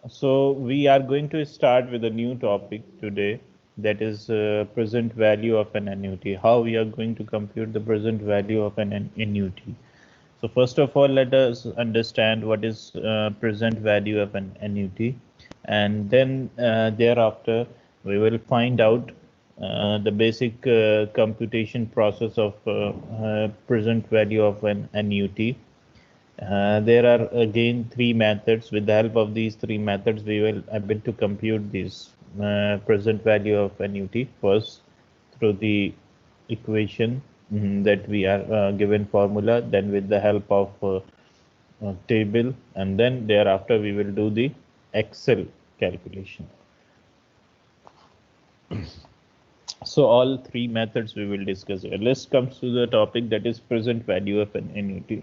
So we are going to start with a new topic today, that is present value of an annuity. How we are going to compute the present value of an annuity. So first of all, let us understand what is present value of an annuity, and then thereafter we will find out the basic computation process of present value of an annuity. There are again three methods. With the help of these three methods, we will able to compute this present value of annuity. First, through the equation that we are given formula, then with the help of table, and then thereafter we will do the Excel calculation. So all three methods we will discuss here. Let's come to the topic, that is present value of an annuity.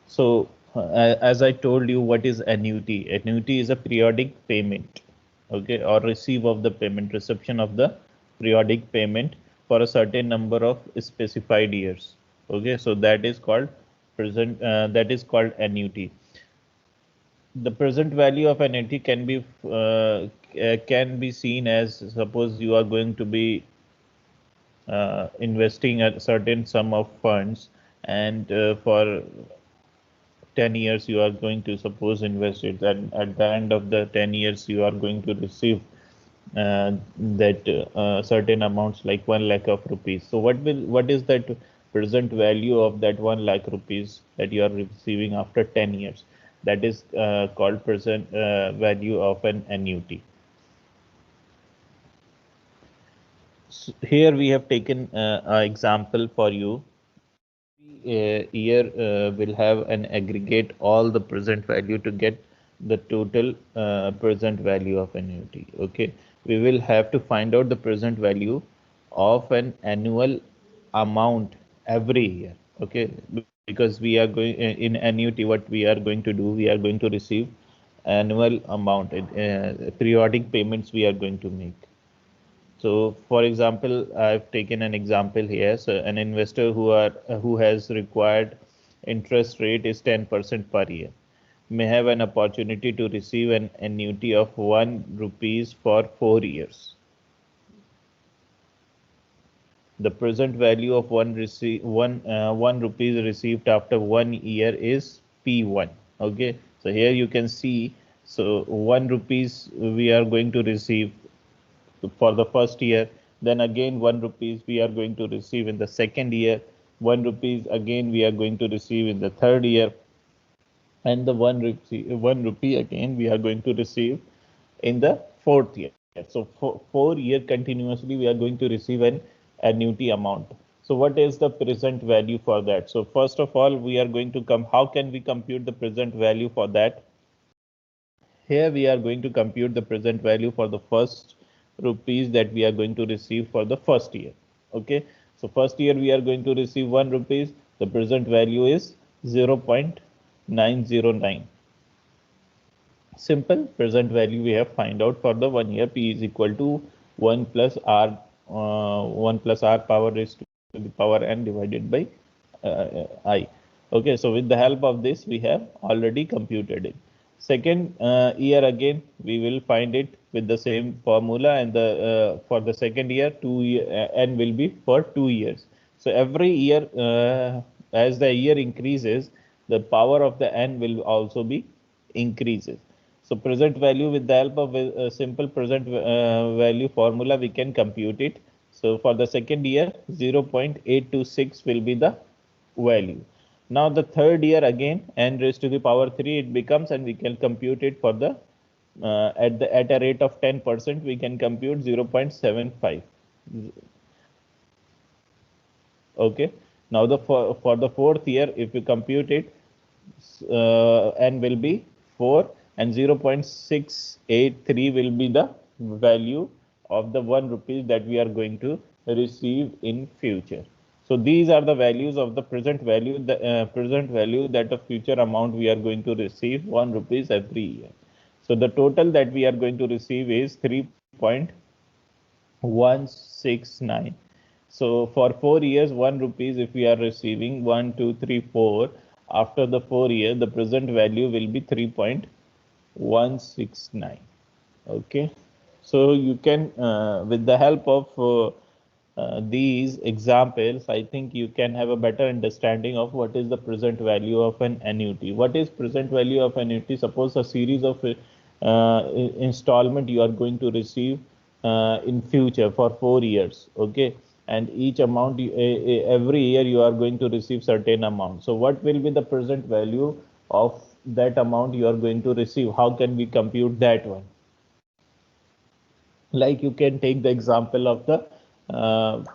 So, as I told you, what is annuity? Annuity is a periodic payment, okay, or receive of the payment, reception of the periodic payment for a certain number of specified years. Okay, so that is called present. That is called annuity. The present value of annuity can be seen as, suppose you are going to be investing a certain sum of funds, and for 10 years you are going to suppose invest it, and at the end of the 10 years you are going to receive that certain amounts like 1 lakh of rupees. So what is that present value of that 1 lakh rupees that you are receiving after 10 years? That is called present value of an annuity. So here we have taken an example for you. Year will have an aggregate all the present value to get the total present value of annuity. Okay, we will have to find out the present value of an annual amount every year. Okay, because we are going in annuity, what we are going to do, we are going to receive annual amount, periodic payments we are going to make. So, for example, I've taken an example here. So, an investor who has required interest rate is 10% per year may have an opportunity to receive an annuity of 1 rupees for 4 years. The present value of 1 rupees received after 1 year is P1. Okay, so here you can see, so 1 rupees we are going to receive for the first year, then again 1 rupees we are going to receive in the second year, 1 rupees again we are going to receive in the third year, and the 1 rupee again we are going to receive in the fourth year. So for 4 year continuously we are going to receive an annuity amount. So what is the present value for that? So first of all, we are going to come, how can we compute the present value for that? Here we are going to compute the present value for the first rupees that we are going to receive for the first year. Okay, so first year we are going to receive 1 rupees. The present value is 0.909. Simple present value we have find out for the 1 year. P is equal to 1 plus r 1 plus r power raised to the power n divided by I. Okay, so with the help of this we have already computed it. Second year again we will find it with the same formula, and the for the second year n will be for 2 years. So every year as the year increases, the power of the n will also be increases. So present value, with the help of a simple present value formula we can compute it. So for the second year 0.826 will be the value. Now the third year again n raised to the power 3 it becomes, and we can compute it for the at a rate of 10% we can compute 0.75. Okay, now for the fourth year if you compute it, n will be 4 and 0.683 will be the value of the 1 rupees that we are going to receive in future. So these are the values of the present value, that the future amount we are going to receive 1 rupees every year. So the total that we are going to receive is 3.169. So for 4 years, 1 rupees if we are receiving 1, 2, 3, 4, after the 4 year, the present value will be 3.169. Okay, so you can with the help of these examples, I think you can have a better understanding of what is the present value of an annuity. What is present value of annuity? Suppose a series of installment you are going to receive in future for 4 years. Okay, and each amount every year you are going to receive certain amount. So what will be the present value of that amount you are going to receive? How can we compute that one? Like you can take the example of the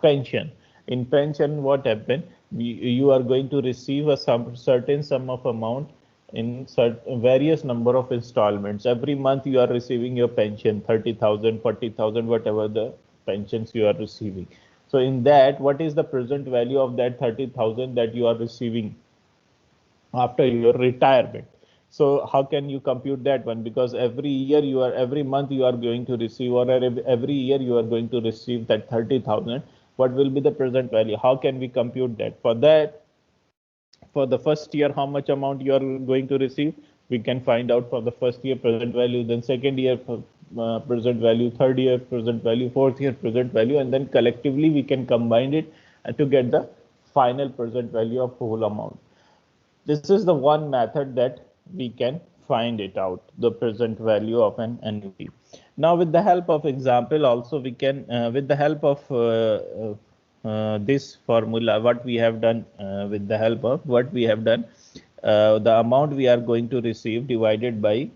pension. In pension, what happened? You are going to receive a certain sum of amount in various number of installments. Every month you are receiving your pension, 30,000, 40,000, whatever the pensions you are receiving. So in that, what is the present value of that 30,000 that you are receiving after your retirement? So how can you compute that one? Because every month you are going to receive, or every year you are going to receive that 30,000. What will be the present value? How can we compute that? For that, for the first year, how much amount you are going to receive? We can find out for the first year present value, then second year present value, third year present value, fourth year present value, and then collectively we can combine it to get the final present value of whole amount. This is the one method that we can find it out, the present value of an annuity. Now, with the help of example, also we can, with the help of this formula, what we have done, with the help of what we have done, the amount we are going to receive divided by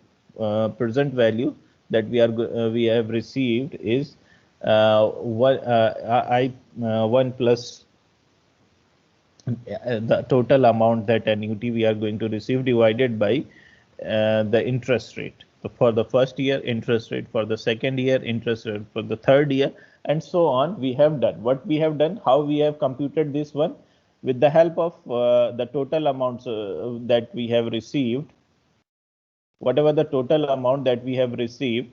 present value that we have received is 1 plus the total amount that annuity we are going to receive divided by the interest rate. So for the first year, interest rate; for the second year, interest rate; for the third year, and so on. We have done what we have done. How we have computed this one? With the help of the total amounts that we have received, whatever the total amount that we have received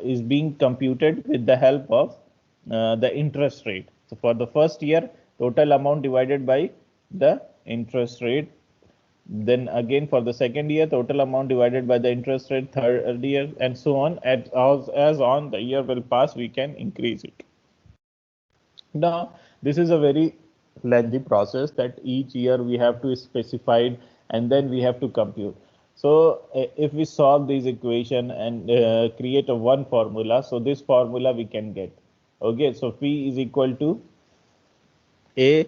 is being computed with the help of the interest rate. So for the first year, total amount divided by the interest rate. Then again for the second year, total amount divided by the interest rate, third year, and so on. As on the year will pass, we can increase it. Now, this is a very lengthy process that each year we have to specify it, and then we have to compute. So if we solve this equation and create a one formula, so this formula we can get. Okay, so P is equal to A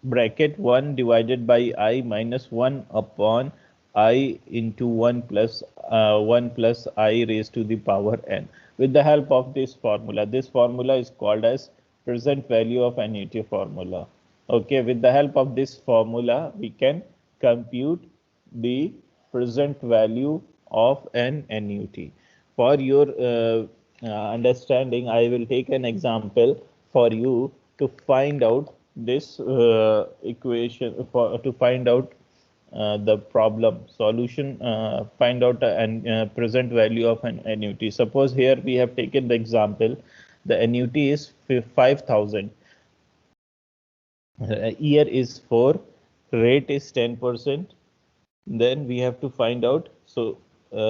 bracket 1 divided by I minus 1 upon I into 1 plus I raised to the power n. With the help of this formula is called as present value of annuity formula. Okay, with the help of this formula, we can compute the present value of an annuity. For your understanding, I will take an example for you to find out this equation, to find out the problem solution, find out an present value of an annuity. Suppose here we have taken the example, the annuity is 5,000, year is 4, rate is 10%. Then we have to find out. So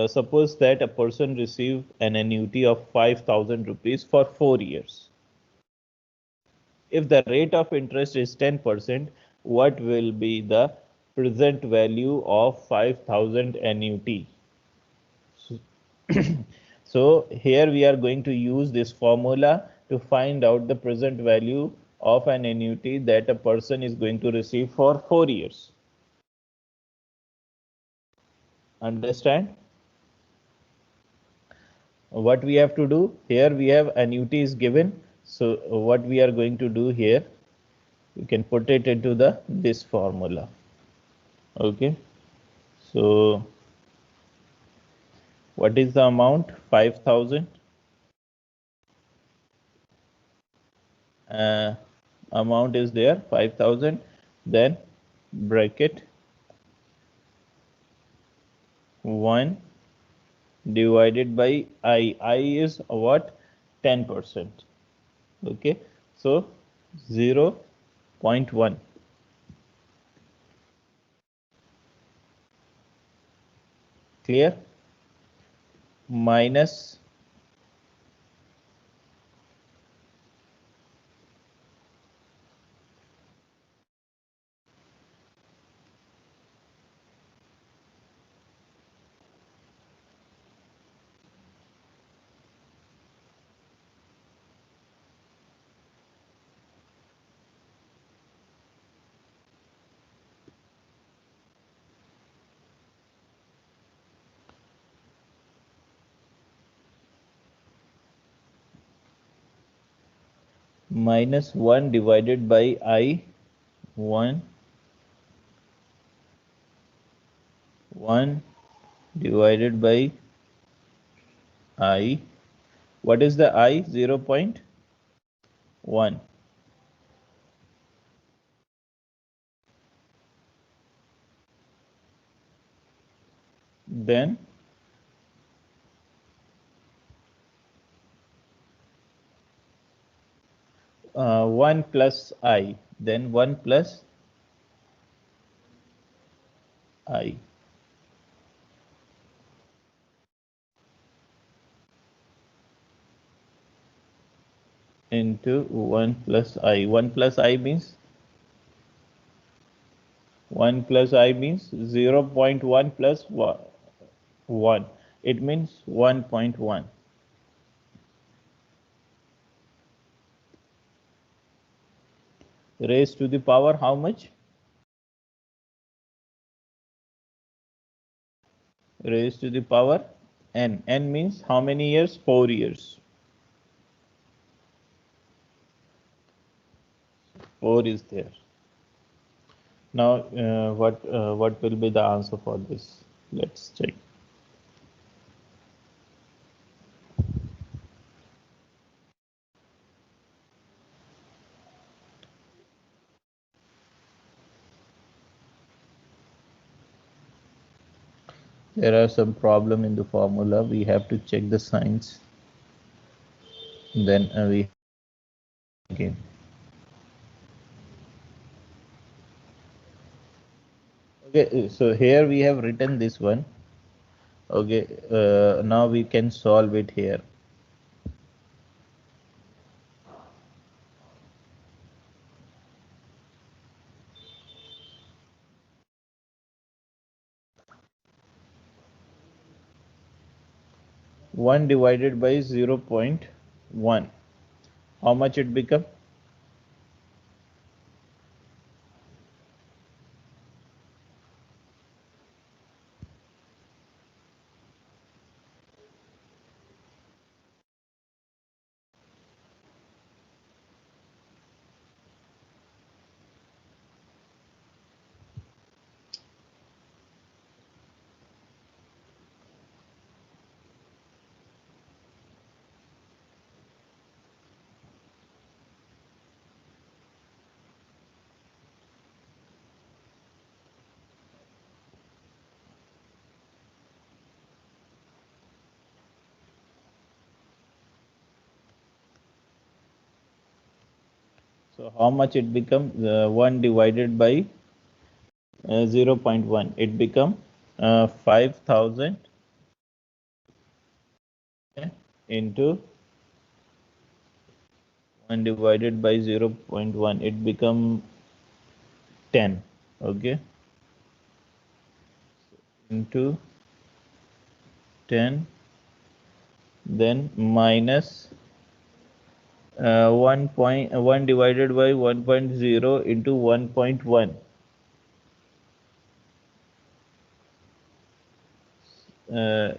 suppose that a person received an annuity of 5,000 rupees for 4 years. If the rate of interest is 10%, what will be the present value of 5,000 annuity? So here we are going to use this formula to find out the present value of an annuity that a person is going to receive for 4 years. Understand? What we have to do here? We have annuity is given. So what we are going to do here, you can put it into this formula. Okay, so what is the amount? 5,000. Amount is there 5,000. Then bracket 1 divided by I. I is what? 10%. Okay, so 0.1. Clear? Minus minus 1 divided by I 1 1 divided by I. What is the I? 0.1. Then 1 plus I. Then 1 plus I into 1 plus I. 1 plus I means 1 plus I means 0.1 plus 1. It means 1.1. Raised to the power how much? Raised to the power n. N means how many years? 4 years. 4 is there. Now, what will be the answer for this? Let's check. There are some problem in the formula. We have to check the signs. Then we again. Okay, so here we have written this one. Okay, now we can solve it here. One divided by 0.1. How much it become? So how much it become? 1 divided by 0.1. It become 5,000 into 1 divided by 0.1. It become 10. Okay. Into 10. Then minus 1 divided by 1.0 into 1.1.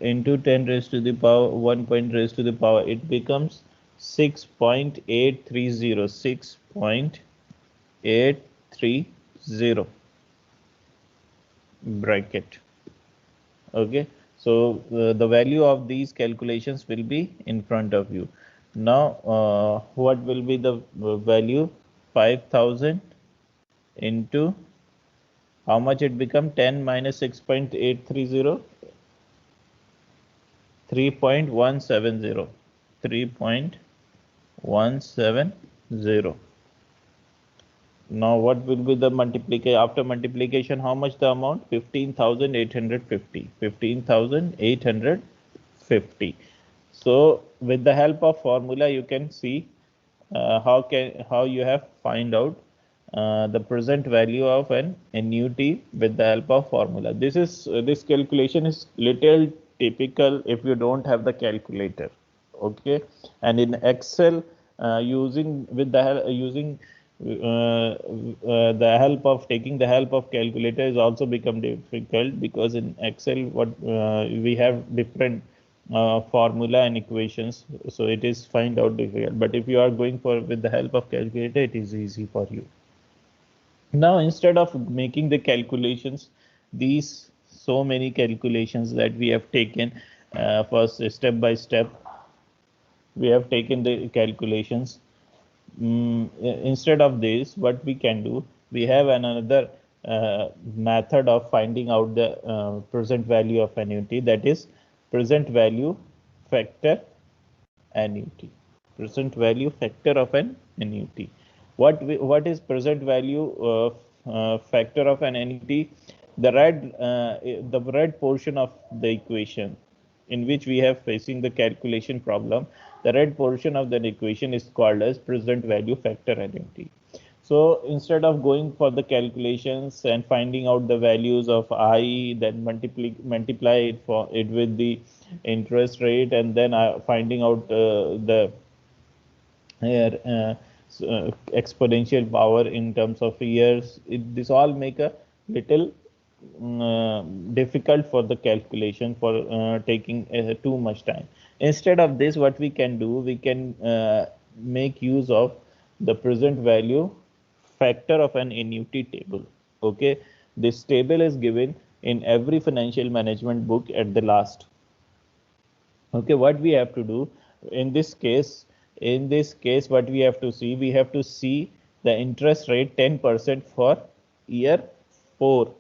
Into 10 raised to the power 1 point raised to the power, it becomes 6.830. 6.830 bracket. Okay, so the value of these calculations will be in front of you. Now what will be the value? 5,000 into how much it become? 10 minus 6.830, 3.170. 3.170. Now what will be the multiplication after multiplication? How much the amount? 15,850. 15,850. So with the help of formula, you can see how you have find out the present value of an annuity with the help of formula. This calculation is little typical if you don't have the calculator. Okay, and in Excel, using with the using the help of taking the help of calculator is also become difficult, because in Excel what we have different formula and equations, so it is find out difficult. But if you are going for with the help of calculator, it is easy for you. Now instead of making the calculations, these so many calculations that we have taken, first step by step we have taken the calculations. Instead of this, what we can do, we have another method of finding out the present value of annuity, that is present value factor annuity. Present value factor of an annuity. What is present value factor of an annuity? The red portion of the equation in which we have facing the calculation problem, the red portion of the equation is called as present value factor annuity. So instead of going for the calculations and finding out the values of I, then multiply it for it with the interest rate, and then finding out the here exponential power in terms of years, this all make a little difficult for the calculation, for taking too much time. Instead of this, what we can do, we can make use of the present value factor of an annuity table. Okay, this table is given in every financial management book at the last. Okay, what we have to do in this case, what we have to see, the interest rate 10% for year 4.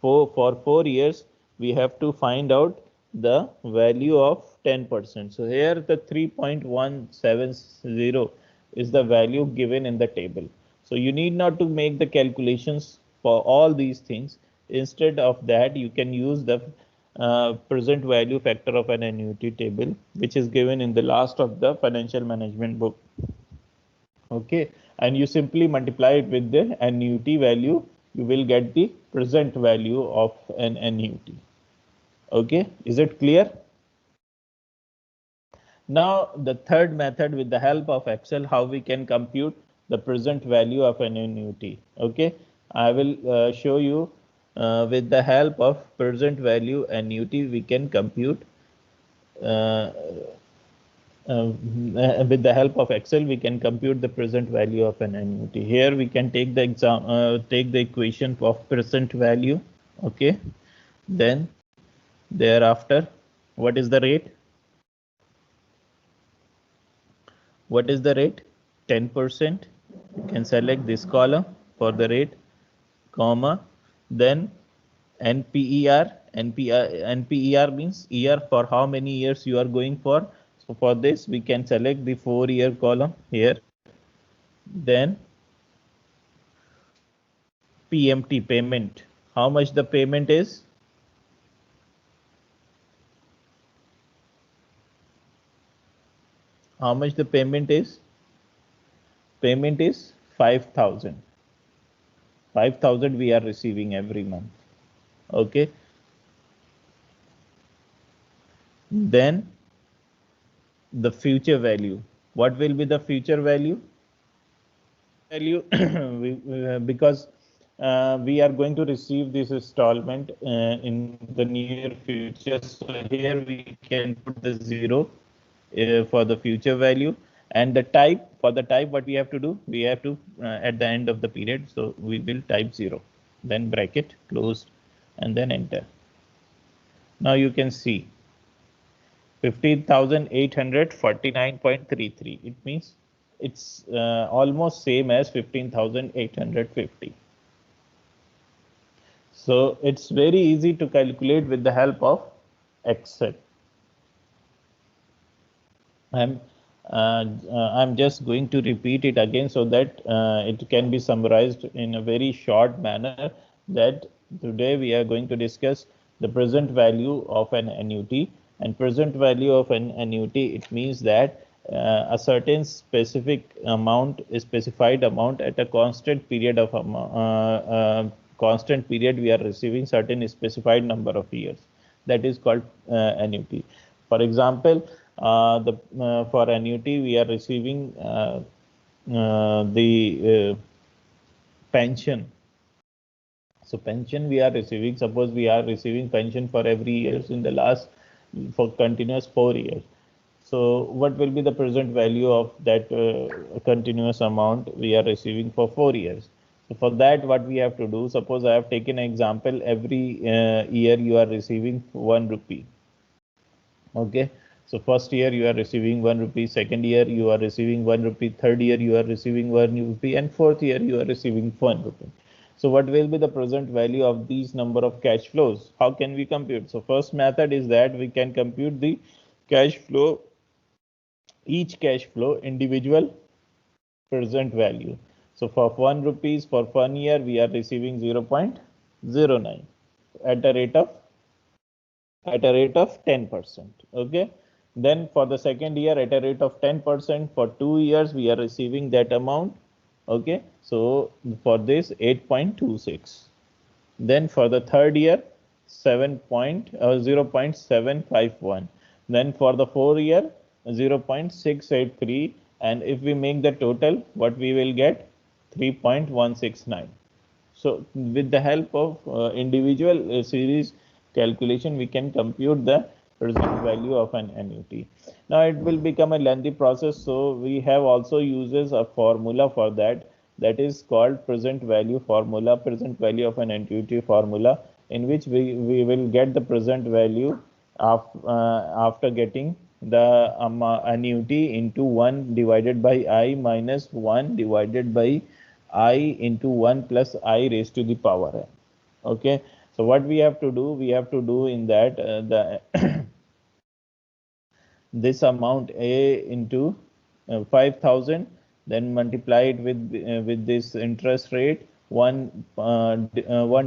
For 4 years, we have to find out the value of 10%. So here the 3.170 is the value given in the table. So you need not to make the calculations for all these things. Instead of that, you can use the present value factor of an annuity table, which is given in the last of the financial management book. Okay, and you simply multiply it with the annuity value, you will get the present value of an annuity. Okay, is it clear? Now the third method, with the help of Excel, how we can compute the present value of an annuity. Okay, I will show you with the help of present value annuity we can compute uh, with the help of Excel, we can compute the present value of an annuity. Here we can take the take the equation of present value. Okay, then thereafter, what is the rate? What is the rate? 10%. You can select this column for the rate, comma, then NPER. NPER means year, for how many years you are going for. So for this, we can select the 4-year column here. Then PMT, payment. How much the payment is? How much the payment is? Payment is 5,000. 5,000 we are receiving every month. Okay. Then the future value. What will be the future value? Because we are going to receive this installment in the near future. So here we can put the 0 for the future value, and the type, for the type, what we have to do, we have to at the end of the period, so we will type 0, then bracket closed, and then enter. Now you can see 15,849.33. It means it's almost same as 15,850. So it's very easy to calculate with the help of Excel. I'm just going to repeat it again so that it can be summarized in a very short manner, that today we are going to discuss the present value of an annuity. And present value of an annuity, it means that a certain specified amount at a constant period of constant period we are receiving certain specified number of years. That is called annuity. For example, the for annuity we are receiving the pension. So pension we are receiving, suppose we are receiving pension for every years in the last for continuous 4 years. So what will be the present value of that continuous amount we are receiving for 4 years? So for that, what we have to do, suppose I have taken an example, every year you are receiving 1 rupee. Okay, so first year you are receiving 1 rupee, second year you are receiving 1 rupee, third year you are receiving 1 rupee, and fourth year you are receiving 1 rupee. So what will be the present value of these number of cash flows? How can we compute? So first method is that we can compute the cash flow, each cash flow individual present value. So for 1 rupees for 1 year we are receiving 0.09 at a rate of 10%. Okay, then for the second year at a rate of 10%, for 2 years we are receiving that amount. Okay, so for this 8.26. Then for the third year 0.751. Then for the 4 year 0.683, and if we make the total, what we will get 3.169. So with the help of individual series calculation, we can compute the present value of an annuity. Now it will become a lengthy process, so we have also uses a formula for that. That is called present value formula, present value of an annuity formula, in which we will get the present value of, after getting the annuity into 1 divided by I minus 1 divided by I into 1 plus I raised to the power n. Okay, so what we have to do, we have to do in that the this amount A into 5,000, then multiply it with this interest rate 1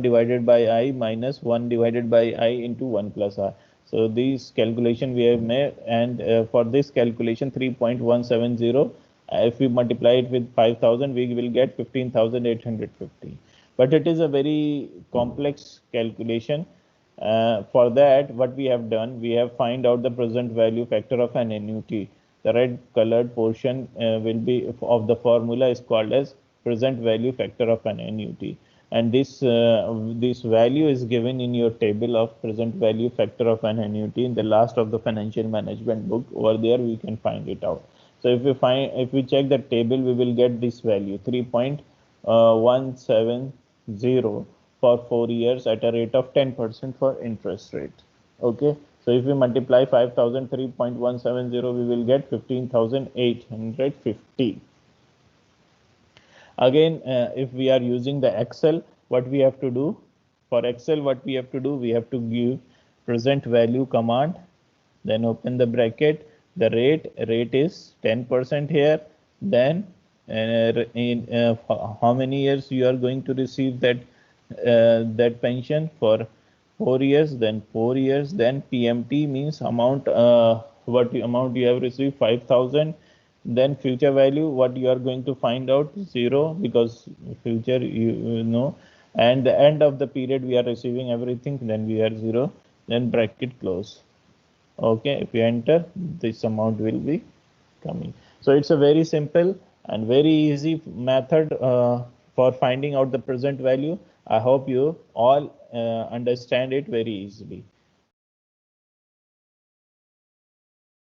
divided by I minus 1 divided by I into 1 plus I. So these calculation we have made, and for this calculation 3.170, if we multiply it with 5,000, we will get 15,850. But it is a very complex calculation. For that, what we have done, we have find out the present value factor of an annuity. The red colored portion will be of the formula is called as present value factor of an annuity, and this value is given in your table of present value factor of an annuity in the last of the financial management book. Over there we can find it out. So if we check the table, we will get this value 3.170 for 4 years at a rate of 10% for interest rate. Okay, so if we multiply 5,000 3.170, we will get 15,850. Again, if we are using the Excel, what we have to do for Excel, what we have to do, we have to give present value command, then open the bracket, the rate is 10% here, then in how many years you are going to receive that that pension for 4 years, then 4 years, then PMT means amount, what amount you have received 5,000, then future value, what you are going to find out 0, because future you know, and the end of the period we are receiving everything, then we are 0, then bracket close. Okay, if you enter, this amount will be coming. So it's a very simple and very easy method for finding out the present value. I hope you all understand it very easily.